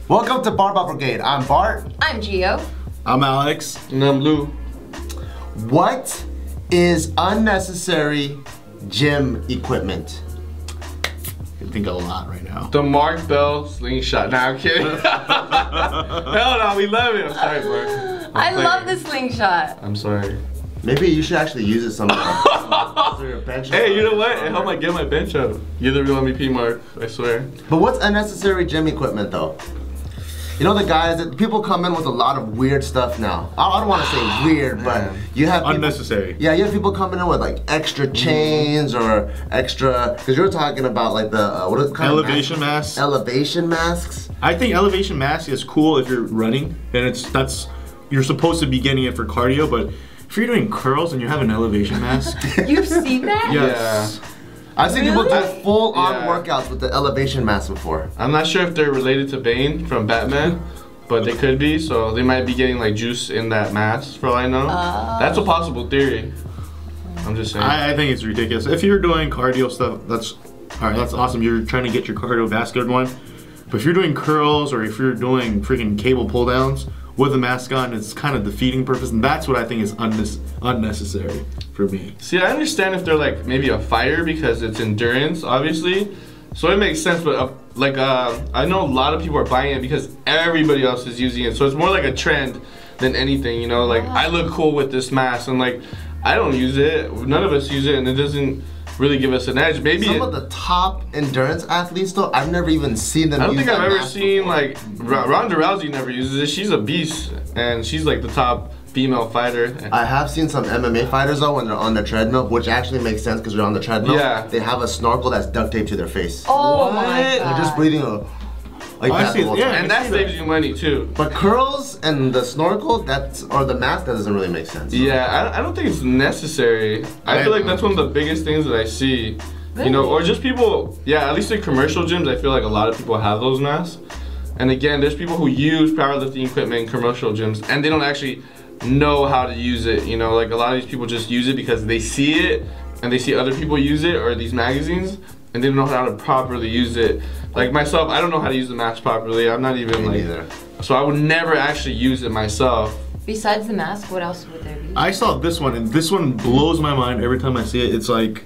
Welcome to Barbell Brigade. I'm Bart. I'm Gio. I'm Alex. And I'm Lou. What is unnecessary gym equipment? I think a lot right now. The Mark Bell slingshot. Nah, I'm kidding. Hell no, we love it. I'm sorry, bro. I love the slingshot. I'm sorry. Maybe you should actually use it sometime. Hey, you know what? It helped me get my bench up. You're the real MVP, Mark. I swear. But what's unnecessary gym equipment though? You know the guys that people come in with a lot of weird stuff now. I don't want to say weird, but you have people, unnecessary. Yeah, you have people coming in with like extra chains or extra. Because you're talking about like the what is it called? Elevation masks. Elevation masks. I think elevation mask is cool if you're running, and you're supposed to be getting it for cardio. But if you're doing curls and you have an elevation mask, You've seen that? yes. Yeah. I've seen people do full-on Yeah. workouts with the elevation mask before. I'm not sure if they're related to Bane from Batman, but they could be. So they might be getting like juice in that mask, for all I know. That's a possible theory. I'm just saying. I think it's ridiculous. If you're doing cardio stuff, that's awesome. You're trying to get your cardiovascular going. But if you're doing curls or if you're doing freaking cable pull downs with a mask on, it's kind of defeating purpose, and that's what I think is unnecessary for me. See, I understand if they're like maybe a fighter because it's endurance, obviously. So it makes sense, but I know a lot of people are buying it because everybody else is using it. So it's more like a trend than anything, you know? Like, I look cool with this mask, and like, I don't use it. None of us use it, and it doesn't really give us an edge. Maybe some of the top endurance athletes though, I've never even seen them. I don't use think I've that ever mask seen before. like Ronda Rousey never uses it. She's a beast, and she's like the top female fighter. I have seen some MMA fighters though when they're on the treadmill, which actually makes sense because they're on the treadmill. Yeah. They have a snorkel that's duct taped to their face. Oh my They're god. just breathing like I that see- the whole yeah. time. And that saves you money too. But curls and the snorkel, or the mask, that doesn't really make sense. Yeah, I don't think it's necessary. I feel like that's one of the biggest things that I see. You know, or just people, yeah, at least in commercial gyms, I feel like a lot of people have those masks. And again, there's people who use powerlifting equipment in commercial gyms and they don't actually know how to use it. You know, like a lot of these people just use it because they see it and they see other people use it or these magazines and they don't know how to properly use it. Like myself, I don't know how to use the mask properly. I'm not even Me like, neither. so I would never actually use it myself. Besides the mask, what else would there be? I saw this one, and this one blows my mind every time I see it. It's like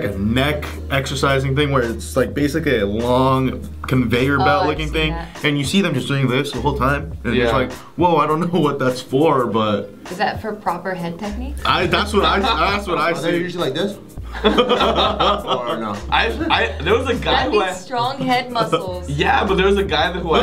a neck exercising thing where it's like basically a long conveyor belt I've looking seen thing, that. and you see them just doing this the whole time. And it's Yeah. like, whoa, I don't know what that's for, but Is that for proper head technique? that's what I Are they see. usually like this? Or no? There was a guy That'd who be strong head muscles. Yeah, but there was a guy who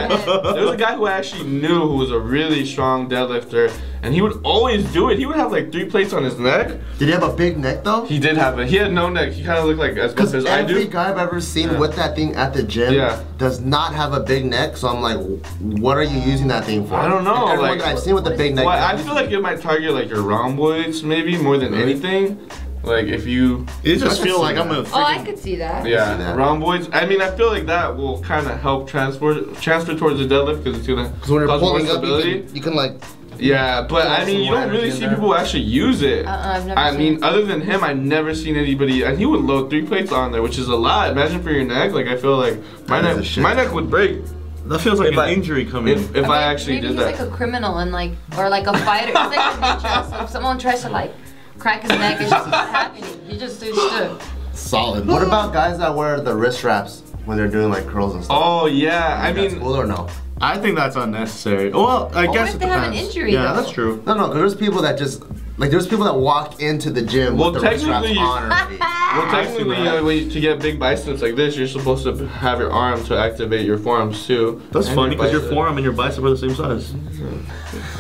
I actually knew who was a really strong deadlifter, and he would always do it. He would have like 3 plates on his neck. Did he have a big neck though? He did have it. He had no neck. He kind of looked like as buff Because as I every do. guy I've ever seen with that thing at the gym Yeah. does not have a big neck, so I'm like, what are you using that thing for? I don't know, And everyone like- that I've seen with the big neck. Well, I feel like it might target like your rhomboids maybe more than anything. Like if you, It just I feel can like see I'm a that. Oh, I freaking. could see that. yeah, that. rhomboids. I mean, I feel like that will kind of help transfer towards the deadlift because it's gonna Because when you're cause more pulling up, stability. you can like. Yeah, but I Some mean, you more don't really energy in see there. people actually use it. I've never I seen mean, it. other than him, I've never seen anybody, and he would load 3 plates on there, which is a lot. Imagine for your neck. Like I feel like my That is a neck, shit. my neck would break That feels like If an I- injury coming. if I actually Maybe did he's that. like a criminal and like, or like a fighter. He's like a ninja. So if someone tries to like crack his neck, it's just not happening. He just stood. Solid. What about guys that wear the wrist wraps when they're doing like curls and stuff? Oh yeah, I That's mean, cool or no? I think that's unnecessary. Well, I guess if it they have an depends. injury, Yeah, though. that's true. No, because there's people that just like there's people that walk into the gym Well, with the wrist wraps technically- on already. well, technically, to get big biceps like this, you're supposed to have your arm to activate your forearms too. That's And funny because your bicep. forearm and your bicep are the same size.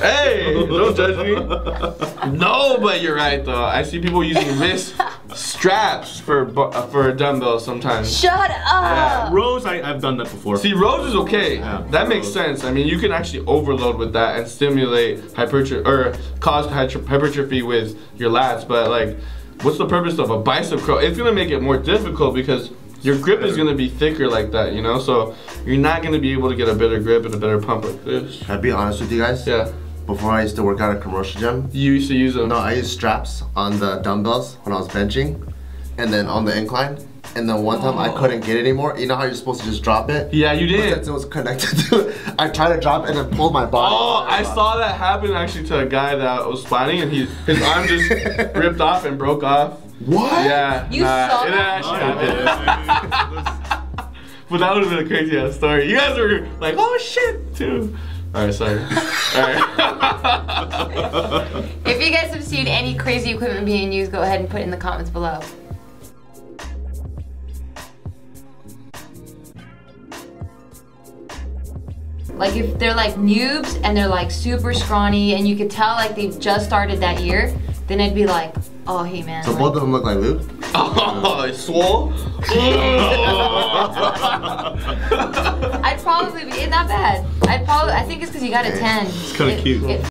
Hey, don't judge me. No, but you're right though. I see people using wrist straps for dumbbells sometimes. Shut up. Rose, I've done that before. See, rows is okay. Yeah, That makes rows. sense. I mean, you can actually overload with that and stimulate hypertrophy or cause hypertrophy with your lats. But like, what's the purpose of a bicep curl? It's gonna make it more difficult because your grip is gonna be thicker like that, you know. So you're not gonna be able to get a better grip and a better pump like this. Can I be honest with you guys? Yeah. Before I used to work out at a commercial gym, You used to use them. no, I used straps on the dumbbells when I was benching, and then on the incline, and then one time I couldn't get it anymore. You know how you're supposed to just drop it? Yeah, you But did. since it was connected to it, I tried to drop it and then pulled my body. Oh, I saw that happen actually to a guy that was fighting, and his arm just ripped off and broke off. What? Yeah. You saw it that? actually happened. But that would have been a crazy ass story. You guys were like, oh shit, too. Alright, sorry. Alright. If you guys have seen any crazy equipment being used, go ahead and put it in the comments below. Like if they're like noobs and they're like super scrawny and you could tell like they've just started that year, then I'd be like, oh hey man. So like, both of them look like Luke? Oh, it's swole. I'd probably be not bad. I think it's because you got a 10. It's kind of cute.